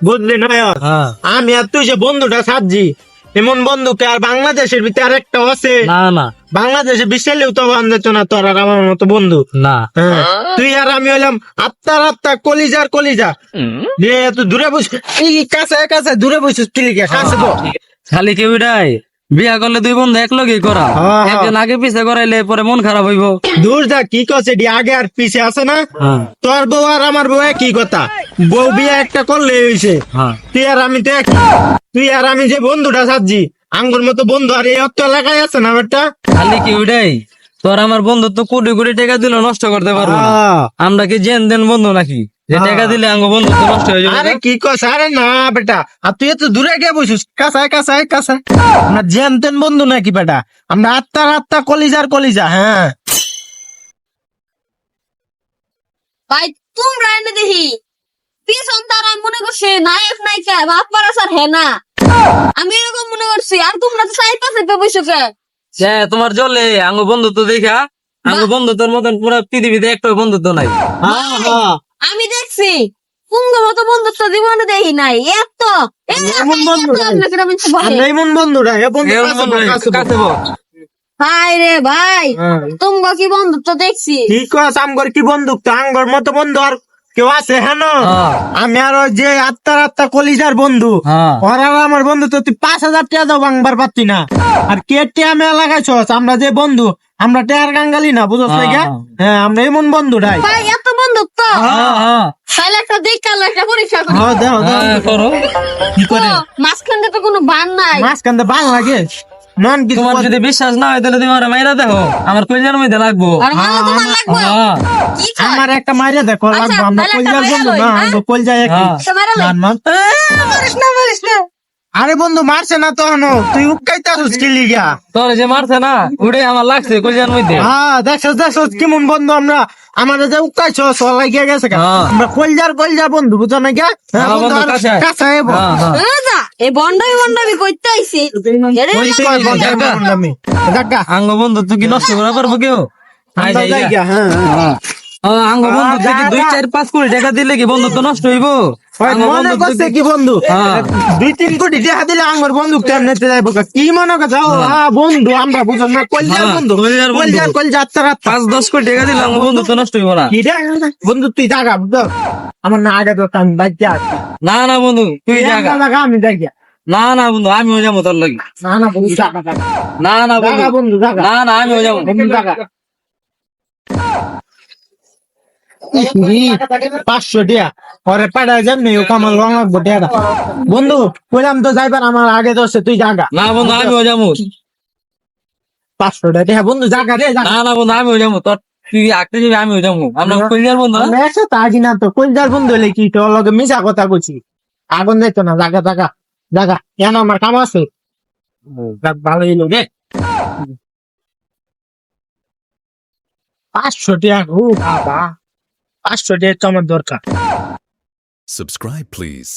বুঝলি না? হ্যাঁ। আমি আর তুই যে বন্ধুটা সাজি, এমন বন্ধুকে আর বাংলাদেশের ভিতরে আরেকটা আছে? না না বাংলাদেশে বিশ্বেও তো বান্ধব না তোর আর আমার মতো বন্ধু। না। হ্যাঁ, তুই আর আমি হইলাম আত্মার আত্মা, কলিজার কলিজা। দিয়ে তুই দূরে বসে, এই কাছে কাছে দূরে বসিস কি লিখে কাছে তো। খালি কেউ এটাই বিয়া করলে দুই বন্ধু এক লগেই করা, হ্যাঁ, হ্যাঁ। একজন আগে পিছে করাইলে পরে মন খারাপ হইব। দূর যা, কি কছে আগে আর পিছে আছে না? হ্যাঁ তোর বউ আর আমার বউ একই কথা, বউ বিয়ে একটা করলে হইছে। হ্যাঁ। তুই আর আমি তো একই। তুই আর আমি যে বন্ধুটা সাজি, আঙ্গুর মতো বন্ধু আর এই অত এলাকায় আছে না বেটা? খালি কি ওইটাই, তোর আমার বন্ধু তো কোটি কোটি টাকা দিলে নষ্ট করতে পারবো না। আমরা কি জেন দেন বন্ধু নাকি যে টাকা দিলে আঙ্গ বন্ধু তো নষ্ট হয়ে যাবে? আরে কি কস, আরে না বেটা, আর তুই তো দূরে গিয়ে বসিস, কাছায় কাছায় কাছায়। আমরা জেনতেন বন্ধু নাকি বেটা? আমরা আত্মার আত্মা, কলিজার কলিজা। হ্যাঁ, ভাই তোমরা এনে দেখি পিছন তারা মনে করছে নায়ক নায়িকা বাপ্পার আসার হ্যাঁ না, আমি এরকম মনে করছি। আর তোমরা তো সাইড পাশে বসে কে? যে তোমার জলে আঙ্গ বন্ধুত্ব দেখা, আঙ্গ বন্ধুত্বের মতন পুরো পৃথিবীতে একটা বন্ধুত্ব নাই। হ্যাঁ, হ্যাঁ। আমি দেখছি পুঙ্গ মতো বন্ধুত্ব জীবনে দেখি নাই। এত এমন বন্ধু নাই। আমরা এমন বন্ধুরা, এ বন্ধু এরকম কাছে বন্ধু বল, নাই, কাছে বল। কাছে বল। হাই রে ভাই, হ্যাঁ। তোমরা কি বন্ধুত্ব দেখছি? কি কস, আমগর কি বন্দুক তো আঙ্গর মতো বন্ধু আর কেউ আছে? হ্যাঁ না? হ্যাঁ। আমি আর ওই যে আত্মার আত্মা কলিজার বন্ধু, হ্যাঁ। ওরা আর আমার বন্ধু তো তুই 5,000 টাকা দাও ভাঙবার পারতি না। আর কে টিয়া মেলা লাগাইছস? আমরা যে বন্ধু, আমরা টেয়ার গাঙ্গালি না, বুঝছ না? হ্যাঁ। হ্যাঁ, আমরা এমন বন্ধুটাই। ভাই এত বন্ধুত্ব হ্যাঁ হ্যাঁ তাহলে একটা দেখ, কাল একটা পরীক্ষা করি। হ্যাঁ, দাও দাও। হ্যাঁ, করো। কি করে? ও, মাঝখানে তো কোনো বান নাই। মাঝখান ভাল লাগে নন কিছু তোমার বল- যদি বিশ্বাস না হয় তাহলে তুমি আমার মাইরা দেখো, আমার কইজার মধ্যে লাগবো। আর মানে তোমার লাগবে হ্যাঁ কি কয়? আমার একটা মাইরে দেখো আচ্ছা, লাগবো, আমরা তাহলে একটা কলজার মাইরা বন্ধু লই, না, হ্যাঁ? আমরা কলজায় একই। হ্যাঁ। তোমার লাগবে? জান মান। মারিস না মারিস না। আরে বন্ধু মারছে না তো হনো, তুই উকাইতাছিস কি লিগা? তোর যে মারছে না ওটাই আমার লাগছে কইজার মধ্যে। হ্যাঁ, দেখছস দেখছস কেমন বন্ধু আমরা। আমাদের যে উকাইছস সলাই গিয়ে গেছে গা। হ্যাঁ। আমরা কলজার বন্ধু, বুঝছ না গা? হ্যাঁ, হ্যাঁ, বন্ধু, বন্ধু, আর কাছে আয়। কাছে আয় বল। হ্যাঁ হ্যাঁ। যা এই বন্ডামি করতে আইছি। এরে ওই লাগবে। কয় বন্ধু, জাগা। আমি জাগা। আঙ্গ বন্ধু তো কি নষ্ট করা পারবো কেউ? আয় আমরা যাই যাই গা। গা, হ্যাঁ, হ্যাঁ। আঙ্গ বন্ধু থেকে যা, 2, 4, 5 কোটি টাকা দিলে কি বন্ধু তো নষ্ট হইব? ওই আঙ্গ মনে বন্ধু করছে কি বন্ধু, হ্যাঁ। 2-3 কোটি টাকা দিলে আমার বন্ধু কেমনে যাইব? কি মনে করছে? ও, হ্যাঁ, বন্ধু আমরা, বুঝছ না? কলজার হ্যাঁ, বন্ধু, কলজার বন্ধু। কলজার আত্মার আত্মা। 5-10 কোটি টাকা দিলে আঙ্গ বন্ধু তো নষ্ট হইব না। কি রে? বন্ধু তুই জাগা, বুঝছ? আমার না আগে তো আমি বাচ্চা আছি। না না বন্ধু তুই জাগা। জাগা, আমি যাই গা। না না বন্ধু আমিও যাবো তোর লাগি। না না বন্ধু, জাগা জাগা। না না বন্ধু, জাগা বন্ধু, জাগা। না না আমিও যাবো। বন্ধু জাগা। 500 টাকা পরে পাঠায় যাবনি, ও কামাল রং লাগবো টাকা। বন্ধু কইলাম তো যাইবার, আমার আগে তো আছে, তুই জাগা। না বন্ধু আমিও যাবো। 500 টাকা বন্ধু, জাগা রে জাগা। না না বন্ধু আমিও যাবো, তোর তুই আঁকতে যাবি আমিও যাবো। আমরা কইজার বন্ধু না? আমরা একসাথে আছি না তো, কলজার বন্ধু হলে কি তোর লগে মিশা কথা কইছি? আগুন যাইতো না, জাগা জাগা জাগা। কেন আমার কাম আছে? যাক, ভালোই হইলো রে। 500 টাকা, ও বাবা, 500 টাকা তো আমার দরকার। Subscribe, please.